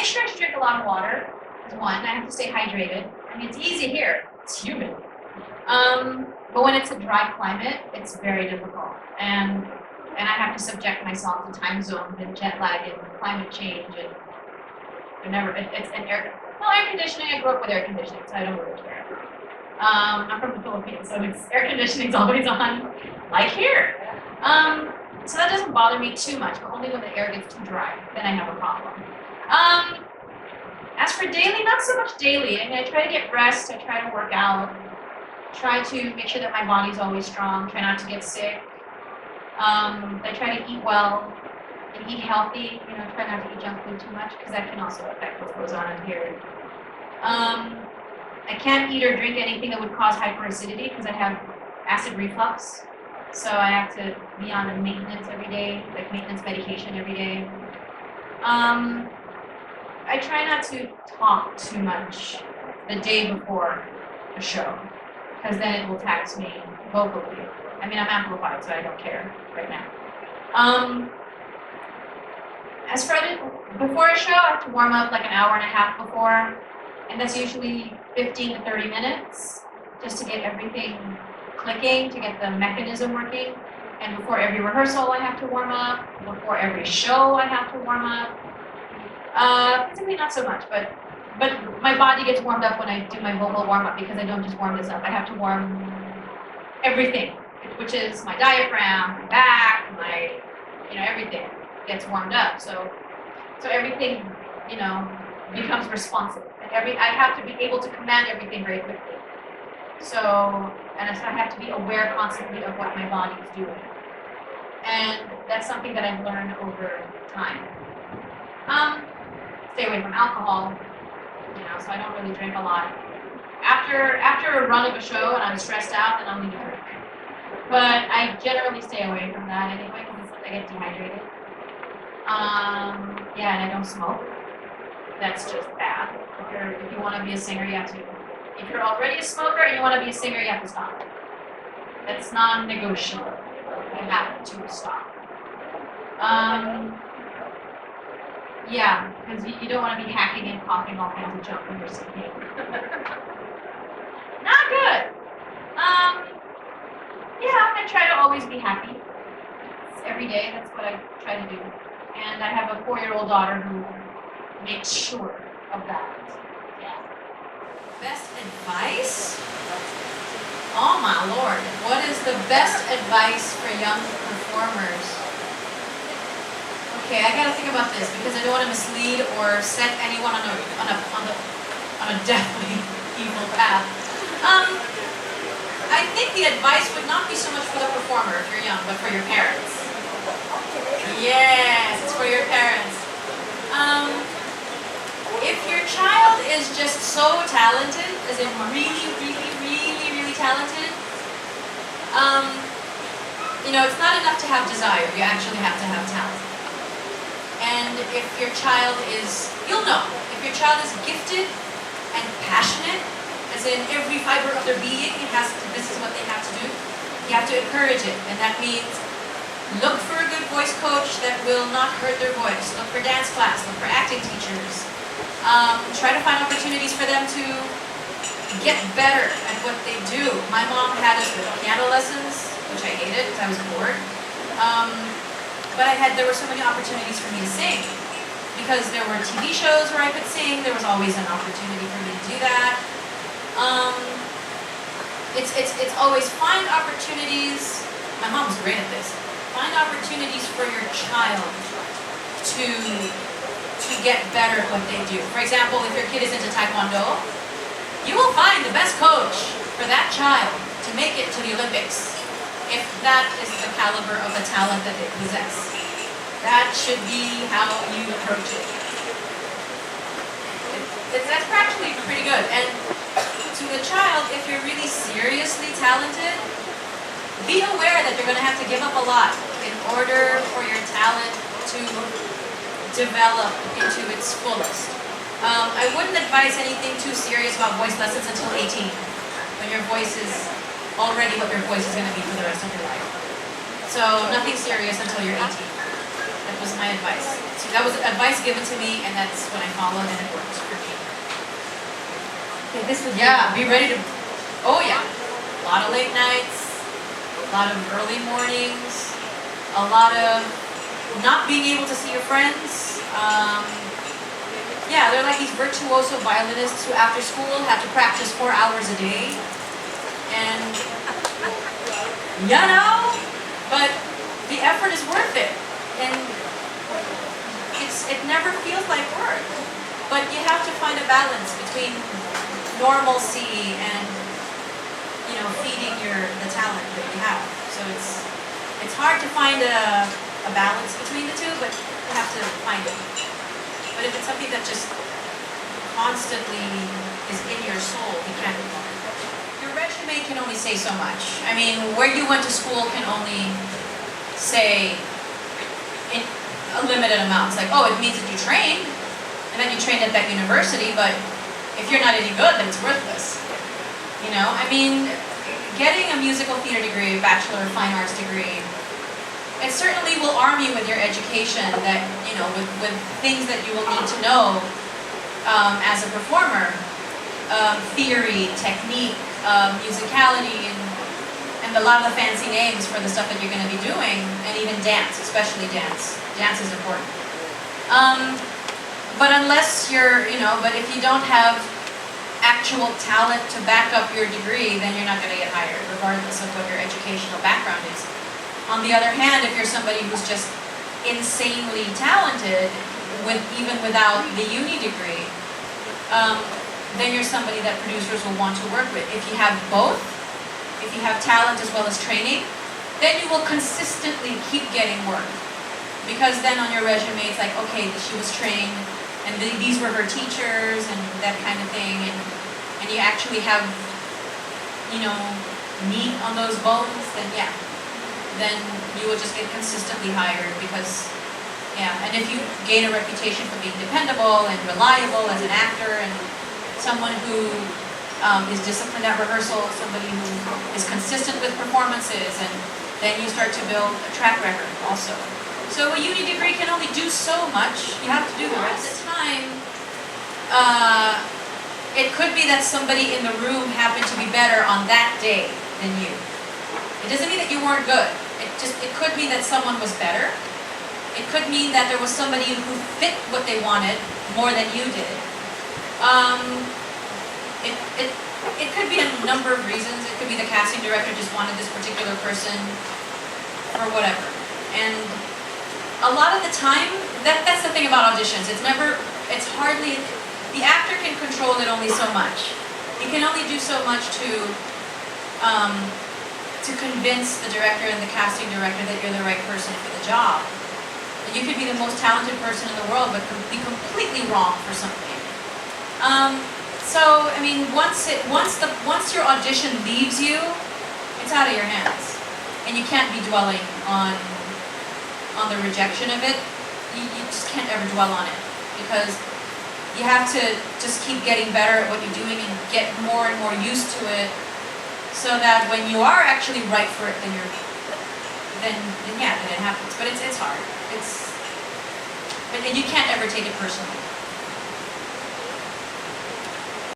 sure to drink a lot of water. Is one. I have to stay hydrated. I mean, it's easy here. It's humid. But when it's a dry climate, it's very difficult. And I have to subject myself to time zones and jet lag and climate change and it's an air conditioning. I grew up with air conditioning, so I don't really care. I'm from the Philippines, so air conditioning's always on, like here. So that doesn't bother me too much, but only when the air gets too dry, then I have a problem. As for daily, not so much daily. I mean, I try to get rest, I try to work out, try to make sure that my body's always strong, try not to get sick. I try to eat well and eat healthy, try not to eat junk food too much, because that can also affect what goes on in here. I can't eat or drink anything that would cause hyperacidity, because I have acid reflux. So I have to be on a maintenance every day, like maintenance medication every day. I try not to talk too much the day before the show, because then it will tax me vocally. I mean, I'm amplified, so I don't care right now. As for before a show, I have to warm up like an hour and a half before, and that's usually 15 to 30 minutes, just to get everything clicking, to get the mechanism working. And before every rehearsal, I have to warm up. Before every show, I have to warm up. Physically, not so much, but my body gets warmed up when I do my vocal warm-up, because I don't just warm this up. I have to warm everything, which is my diaphragm, my back, my, everything gets warmed up. So everything, becomes responsive. And I have to be able to command everything very quickly. So I have to be aware constantly of what my body is doing. And that's something that I've learned over time. Stay away from alcohol, so I don't really drink a lot. After a run of a show and I'm stressed out, then I'll need to drink. But I generally stay away from that anyway, because I get dehydrated. And I don't smoke. That's just bad. If you want to be a singer, you have to. If you're already a smoker and you want to be a singer, you have to stop. That's non-negotiable. You have to stop. Because you don't want to be hacking and coughing all kinds of junk when you're singing. Not good. I try to always be happy. Every day, that's what I try to do. And I have a 4-year-old daughter who makes sure of that. Yeah. Best advice? Oh my lord. What is the best advice for young performers? Okay, I gotta think about this, because I don't want to mislead or set anyone on a deathly evil path. I think the advice would not be so much for the performer if you're young, but for your parents. Yes, it's for your parents. If your child is just so talented, as in really, really, really, really talented, it's not enough to have desire. You actually have to have talent. And if your child is, you'll know, if your child is gifted and passionate, as in every fiber of their being, this is what they have to do, you have to encourage it. And that means look for a good voice coach that will not hurt their voice. Look for dance class, look for acting teachers. Try to find opportunities for them to get better at what they do. My mom had us with piano lessons, which I hated because I was bored. But there were so many opportunities for me to sing, because there were TV shows where I could sing. There was always an opportunity for me to do that. It's always find opportunities. My mom's great at this. Find opportunities for your child to get better at what they do. For example, if your kid is into Taekwondo, you will find the best coach for that child to make it to the Olympics, if that is the caliber of the talent that they possess. That should be how you approach it. That's actually pretty good. And to the child, if you're really seriously talented, be aware that you're going to have to give up a lot in order for your talent to develop into its fullest. I wouldn't advise anything too serious about voice lessons until 18, when your voice is already what your voice is going to be for the rest of your life. So nothing serious until you're 18. was my advice. So that was advice given to me, and that's when I followed, and it works for me. Okay, this would Be ready to. Oh yeah, a lot of late nights, a lot of early mornings, a lot of not being able to see your friends. Yeah, they're like these virtuoso violinists who after school have to practice 4 hours a day. And, but the effort is worth it. And it never feels like work. But you have to find a balance between normalcy and, feeding the talent that you have. So it's hard to find a balance between the two, but you have to find it. But if it's something that just constantly is in your soul, you can't ignore it. Your resume can only say so much. I mean, where you went to school can only say in a limited amount. It's like, oh, it means that you trained, and then you trained at that university, but if you're not any good, then it's worthless. I mean, getting a musical theater degree, Bachelor of Fine Arts degree, it certainly will arm you with your education that, with things that you will need to know as a performer. Theory, technique, musicality, and a lot of the fancy names for the stuff that you're going to be doing, and even dance, especially dance. Dance is important. But unless but if you don't have actual talent to back up your degree, then you're not going to get hired, regardless of what your educational background is. On the other hand, if you're somebody who's just insanely talented, even without the uni degree, then you're somebody that producers will want to work with. If you have both, if you have talent as well as training, then you will consistently keep getting work. Because then on your resume, it's like, okay, she was trained, and these were her teachers, and that kind of thing, and you actually have, meat on those bones, then yeah. Then you will just get consistently hired because, and if you gain a reputation for being dependable and reliable as an actor and someone who is disciplined at rehearsal, somebody who is consistent with performances, and then you start to build a track record also. So a uni degree can only do so much. You have to do the rest. At the time, it could be that somebody in the room happened to be better on that day than you. It doesn't mean that you weren't good. It could mean that someone was better. It could mean that there was somebody who fit what they wanted more than you did. It could be a number of reasons. It could be the casting director just wanted this particular person or whatever. And a lot of the time, that's the thing about auditions. It's hardly, the actor can control it only so much. You can only do so much to convince the director and the casting director that you're the right person for the job. You could be the most talented person in the world, but be completely wrong for something. So, I mean, once your audition leaves you, it's out of your hands, and you can't be dwelling on the rejection of it. You just can't ever dwell on it, because you have to just keep getting better at what you're doing and get more and more used to it, so that when you are actually right for it, then it happens. But it's hard. But you can't ever take it personally.